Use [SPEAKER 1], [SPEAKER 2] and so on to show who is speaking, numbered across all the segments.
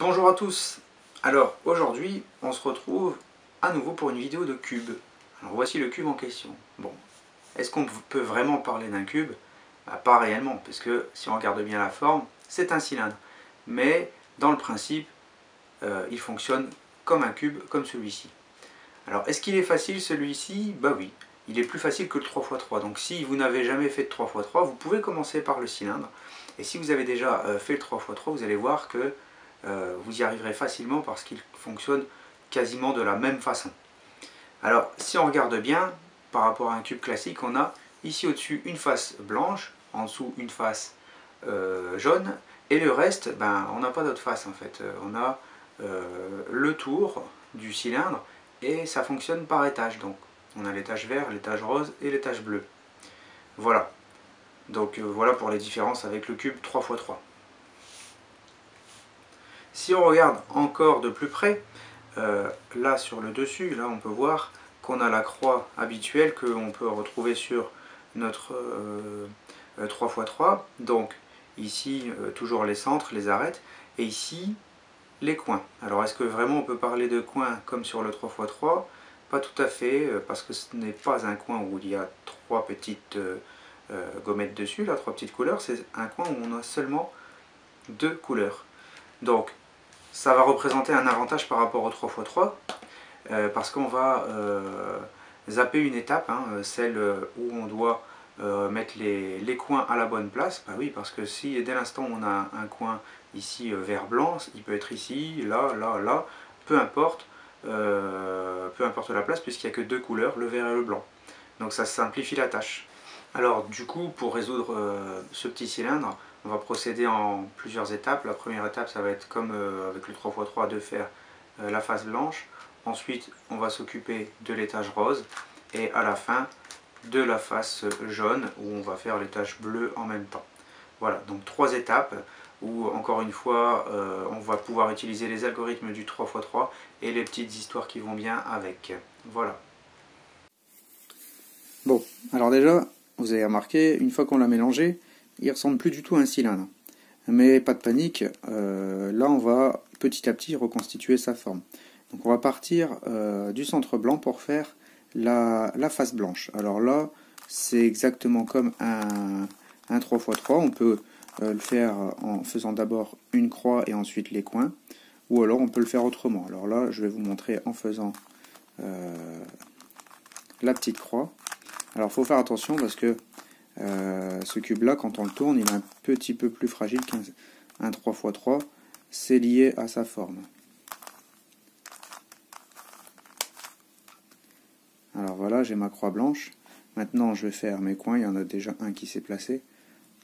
[SPEAKER 1] Bonjour à tous. Alors aujourd'hui on se retrouve à nouveau pour une vidéo de cube. Alors voici le cube en question. Bon, est-ce qu'on peut vraiment parler d'un cube? Pas réellement, parce que si on regarde bien la forme, c'est un cylindre. Mais dans le principe, il fonctionne comme un cube, comme celui-ci. Alors est-ce qu'il est facile celui-ci? Bah oui, il est plus facile que le 3x3. Donc si vous n'avez jamais fait de 3x3, vous pouvez commencer par le cylindre. Et si vous avez déjà fait le 3x3, vous allez voir que vous y arriverez facilement parce qu'il fonctionne quasiment de la même façon. Alors si on regarde bien, par rapport à un cube classique, on a ici au-dessus une face blanche, en dessous une face jaune, et le reste, on n'a pas d'autre face en fait. On a le tour du cylindre et ça fonctionne par étage. Donc on a l'étage vert, l'étage rose et l'étage bleu. Voilà. Donc voilà pour les différences avec le cube 3x3. Si on regarde encore de plus près, là sur le dessus, là on peut voir qu'on a la croix habituelle que l'on peut retrouver sur notre 3x3. Donc ici toujours les centres, les arêtes, et ici les coins. Alors est-ce que vraiment on peut parler de coins comme sur le 3x3? Pas tout à fait, parce que ce n'est pas un coin où il y a trois petites gommettes dessus, là, trois petites couleurs, c'est un coin où on a seulement deux couleurs. Donc ça va représenter un avantage par rapport au 3x3, parce qu'on va zapper une étape, celle où on doit mettre les coins à la bonne place. Bah oui, parce que si dès l'instant on a un coin ici vert blanc, il peut être ici, là, là, là, peu importe la place, puisqu'il n'y a que deux couleurs, le vert et le blanc. Donc ça simplifie la tâche. Alors du coup, pour résoudre ce petit cylindre, on va procéder en plusieurs étapes. La première étape, ça va être comme avec le 3x3 de faire la face blanche. Ensuite, on va s'occuper de l'étage rose. Et à la fin, de la face jaune, où on va faire l'étage bleu en même temps. Voilà, donc trois étapes où, encore une fois, on va pouvoir utiliser les algorithmes du 3x3 et les petites histoires qui vont bien avec. Voilà. Bon, alors déjà, vous avez remarqué, une fois qu'on l'a mélangé, il ressemble plus du tout à un cylindre. Mais pas de panique, là on va petit à petit reconstituer sa forme. Donc on va partir du centre blanc pour faire la face blanche. Alors là, c'est exactement comme un 3x3, on peut le faire en faisant d'abord une croix et ensuite les coins, ou alors on peut le faire autrement. Alors là, je vais vous montrer en faisant la petite croix. Alors il faut faire attention parce que ce cube là, quand on le tourne, il est un petit peu plus fragile qu'un 3x3, c'est lié à sa forme. Alors voilà, j'ai ma croix blanche. Maintenant je vais faire mes coins, il y en a déjà un qui s'est placé.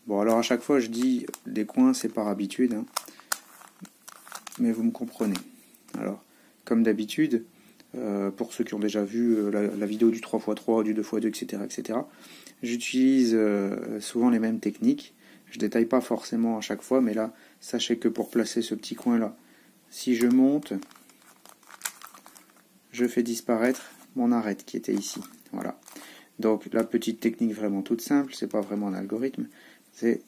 [SPEAKER 1] Bon, alors à chaque fois je dis des coins, c'est par habitude, mais vous me comprenez. Alors, comme d'habitude, pour ceux qui ont déjà vu la vidéo du 3x3, du 2x2, etc., etc., j'utilise souvent les mêmes techniques. Je ne détaille pas forcément à chaque fois, mais là, sachez que pour placer ce petit coin-là, si je monte, je fais disparaître mon arête qui était ici. Voilà. Donc la petite technique vraiment toute simple, c'est pas vraiment un algorithme, c'est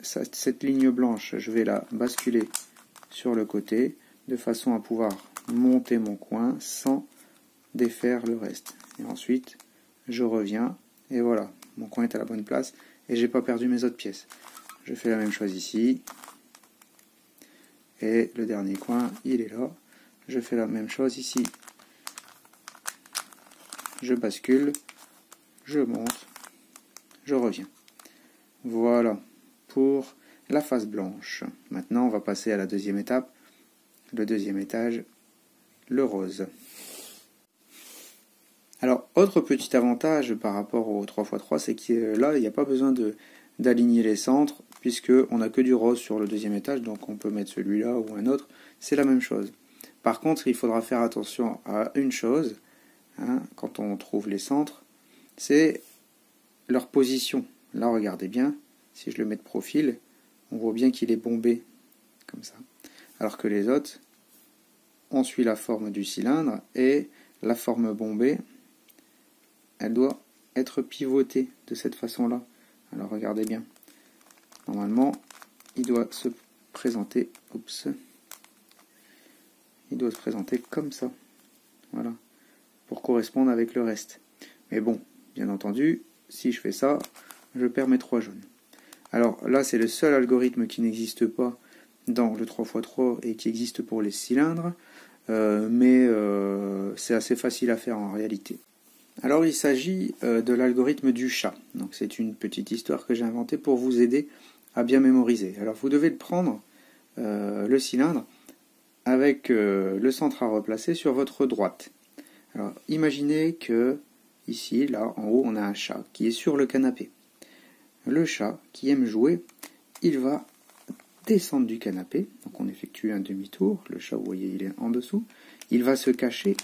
[SPEAKER 1] cette ligne blanche, je vais la basculer sur le côté, de façon à pouvoir monter mon coin sans défaire le reste. Et ensuite, je reviens, et voilà, mon coin est à la bonne place, et j'ai pas perdu mes autres pièces. Je fais la même chose ici, et le dernier coin, il est là. Je fais la même chose ici. Je bascule, je monte, je reviens. Voilà, pour la face blanche. Maintenant, on va passer à la deuxième étape, le deuxième étage, le rose. Alors, autre petit avantage par rapport au 3x3, c'est que là, il n'y a pas besoin d'aligner les centres, puisqu'on n'a que du rose sur le deuxième étage, donc on peut mettre celui-là ou un autre, c'est la même chose. Par contre, il faudra faire attention à une chose, quand on trouve les centres, c'est leur position. Là, regardez bien, si je le mets de profil, on voit bien qu'il est bombé, comme ça. Alors que les autres, on suit la forme du cylindre, et la forme bombée, elle doit être pivotée de cette façon-là. Alors regardez bien. Normalement, il doit se présenter il doit se présenter comme ça. Voilà, pour correspondre avec le reste. Mais bon, bien entendu, si je fais ça, je perds mes 3 jaunes. Alors là, c'est le seul algorithme qui n'existe pas dans le 3x3 et qui existe pour les cylindres, mais c'est assez facile à faire en réalité. Alors il s'agit de l'algorithme du chat. Donc c'est une petite histoire que j'ai inventée pour vous aider à bien mémoriser. Alors vous devez prendre le cylindre avec le centre à replacer sur votre droite. Alors imaginez que ici, là, en haut, on a un chat qui est sur le canapé. Le chat qui aime jouer, il va descendre du canapé. Donc on effectue un demi-tour. Le chat, vous voyez, il est en dessous. Il va se cacher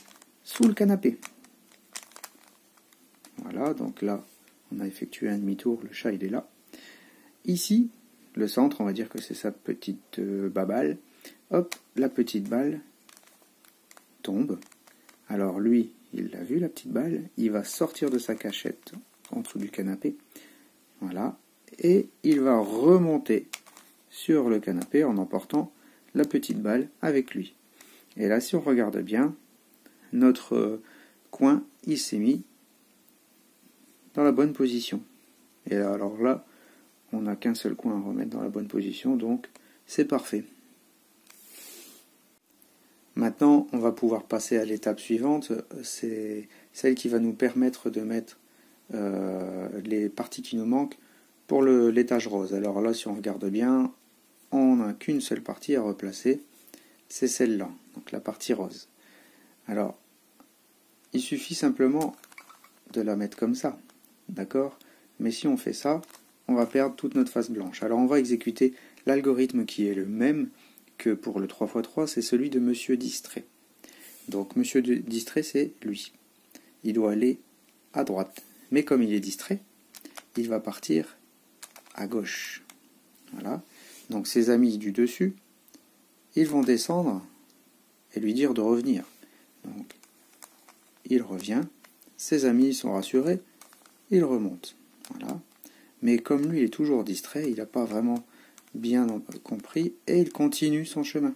[SPEAKER 1] sous le canapé. Voilà, donc là, on a effectué un demi-tour. Le chat, il est là. Ici, le centre, on va dire que c'est sa petite balle. Hop, la petite balle tombe. Alors lui, il l'a vu, la petite balle. Il va sortir de sa cachette en dessous du canapé. Voilà. Et il va remonter sur le canapé en emportant la petite balle avec lui. Et là, si on regarde bien, notre coin, il s'est mis dans la bonne position. Et alors là, on n'a qu'un seul coin à remettre dans la bonne position, donc c'est parfait. Maintenant, on va pouvoir passer à l'étape suivante, c'est celle qui va nous permettre de mettre les parties qui nous manquent pour l'étage rose. Alors là, si on regarde bien, on n'a qu'une seule partie à replacer, c'est celle-là, donc la partie rose. Alors, il suffit simplement de la mettre comme ça, d'accord? Mais si on fait ça, on va perdre toute notre face blanche. Alors on va exécuter l'algorithme qui est le même que pour le 3x3, c'est celui de Monsieur Distrait. Donc Monsieur Distrait, c'est lui. Il doit aller à droite. Mais comme il est distrait, il va partir à gauche. Voilà. Donc ses amis du dessus, ils vont descendre et lui dire de revenir. Donc il revient, ses amis sont rassurés, il remonte. Voilà. Mais comme lui il est toujours distrait, il n'a pas vraiment bien compris et il continue son chemin.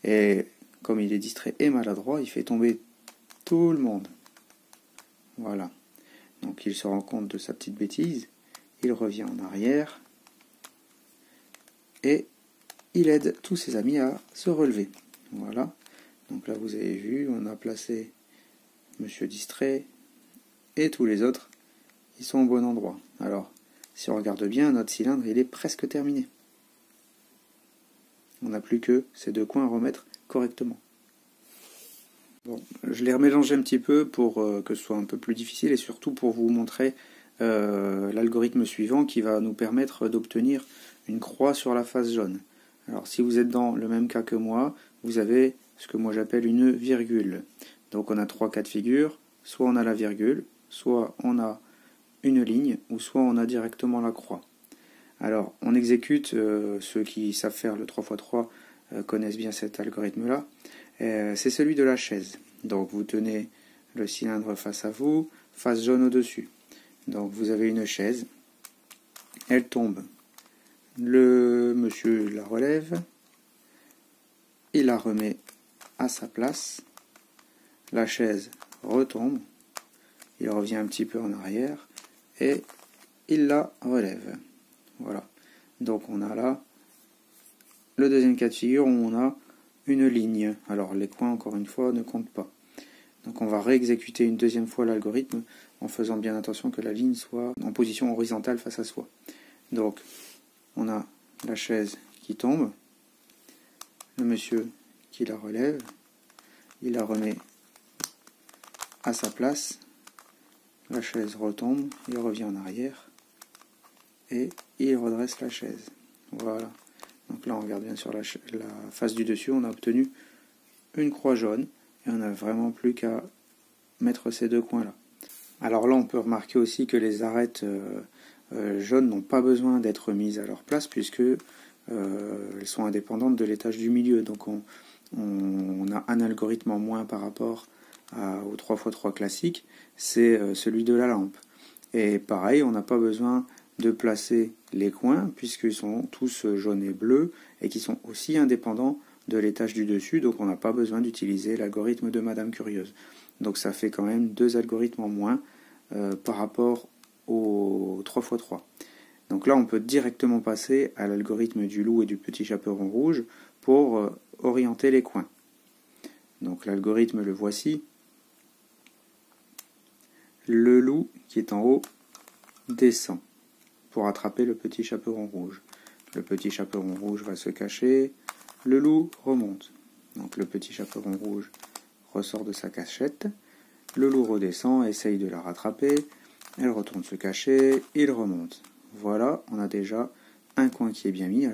[SPEAKER 1] Et comme il est distrait et maladroit, il fait tomber tout le monde. Voilà. Donc il se rend compte de sa petite bêtise, il revient en arrière et il aide tous ses amis à se relever. Voilà. Donc là vous avez vu, on a placé Monsieur Distrait et tous les autres, ils sont au bon endroit. Alors, si on regarde bien, notre cylindre, il est presque terminé. On n'a plus que ces 2 coins à remettre correctement. Bon, je les remélangé un petit peu pour que ce soit un peu plus difficile et surtout pour vous montrer l'algorithme suivant qui va nous permettre d'obtenir une croix sur la face jaune. Alors si vous êtes dans le même cas que moi, vous avez ce que moi j'appelle une virgule. Donc on a 3 cas de figure, soit on a la virgule, soit on a une ligne, ou soit on a directement la croix. Alors on exécute, ceux qui savent faire le 3x3 connaissent bien cet algorithme-là, c'est celui de la chaise. Donc vous tenez le cylindre face à vous, face jaune au-dessus. Donc vous avez une chaise, elle tombe. Le monsieur la relève, il la remet à sa place, la chaise retombe, il revient un petit peu en arrière et il la relève. Voilà. Donc on a là le deuxième cas de figure où on a une ligne. Alors les coins, encore une fois, ne comptent pas. Donc on va réexécuter une deuxième fois l'algorithme en faisant bien attention que la ligne soit en position horizontale face à soi. Donc on a la chaise qui tombe, le monsieur qui la relève, il la remet à sa place, la chaise retombe, il revient en arrière et il redresse la chaise. Voilà. Donc là on regarde bien sur la face du dessus, on a obtenu une croix jaune et on n'a vraiment plus qu'à mettre ces 2 coins là. Alors là on peut remarquer aussi que les arêtes jaunes n'ont pas besoin d'être mises à leur place puisque elles sont indépendantes de l'étage du milieu. Donc on a un algorithme en moins par rapport au 3x3 classique, c'est celui de la lampe. Et pareil, on n'a pas besoin de placer les coins puisqu'ils sont tous jaunes et bleus et qui sont aussi indépendants de l'étage du dessus, donc on n'a pas besoin d'utiliser l'algorithme de Madame Curieuse. Donc ça fait quand même 2 algorithmes en moins par rapport au 3x3. Donc là on peut directement passer à l'algorithme du loup et du petit chaperon rouge pour orienter les coins. Donc l'algorithme le voici. Le loup qui est en haut descend pour attraper le petit chaperon rouge. Le petit chaperon rouge va se cacher, le loup remonte. Donc le petit chaperon rouge ressort de sa cachette, le loup redescend, essaye de la rattraper, elle retourne se cacher, il remonte. Voilà, on a déjà un coin qui est bien mis.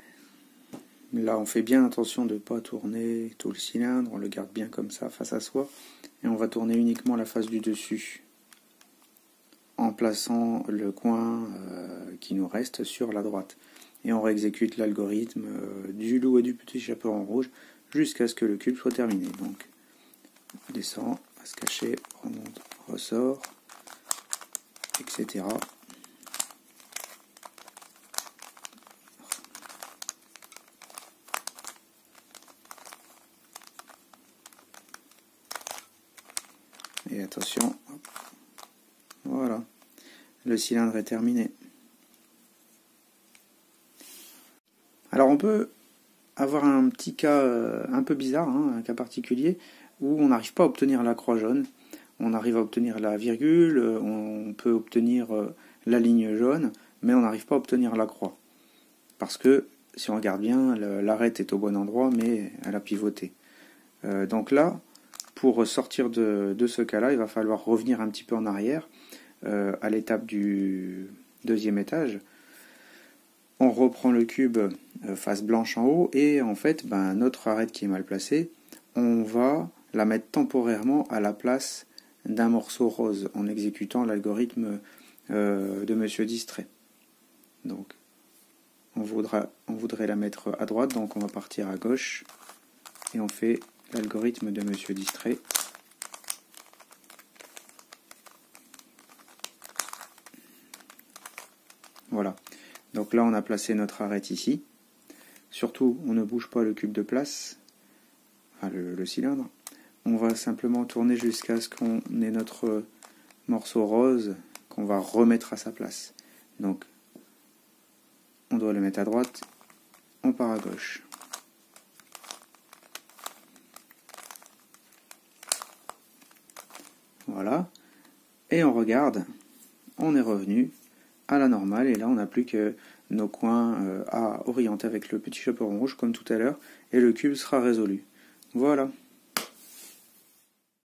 [SPEAKER 1] Là, on fait bien attention de ne pas tourner tout le cylindre, on le garde bien comme ça face à soi, et on va tourner uniquement la face du dessus, en plaçant le coin qui nous reste sur la droite. Et on réexécute l'algorithme du loup et du petit chaperon rouge jusqu'à ce que le cube soit terminé. Donc, on descend, va se cacher, remonte, ressort, etc. Et attention, hop, voilà, le cylindre est terminé. Alors on peut avoir un petit cas un peu bizarre, un cas particulier, où on n'arrive pas à obtenir la croix jaune. On arrive à obtenir la virgule, on peut obtenir la ligne jaune, mais on n'arrive pas à obtenir la croix. Parce que, si on regarde bien, l'arête est au bon endroit, mais elle a pivoté. Donc là, pour sortir de ce cas-là, il va falloir revenir un petit peu en arrière, à l'étape du deuxième étage. On reprend le cube face blanche en haut, et en fait, notre arête qui est mal placée, on va la mettre temporairement à la place d'un morceau rose, en exécutant l'algorithme de Monsieur Distrait. Donc, on voudrait la mettre à droite, donc on va partir à gauche, et on fait l'algorithme de Monsieur Distrait. Voilà. Donc là, on a placé notre arête ici. Surtout, on ne bouge pas le cube de place, enfin le cylindre. On va simplement tourner jusqu'à ce qu'on ait notre morceau rose qu'on va remettre à sa place. Donc, on doit le mettre à droite, on part à gauche. Voilà. Et on regarde, on est revenu à la normale, et là on n'a plus que nos coins à orienter avec le petit chaperon rouge comme tout à l'heure, et le cube sera résolu. Voilà.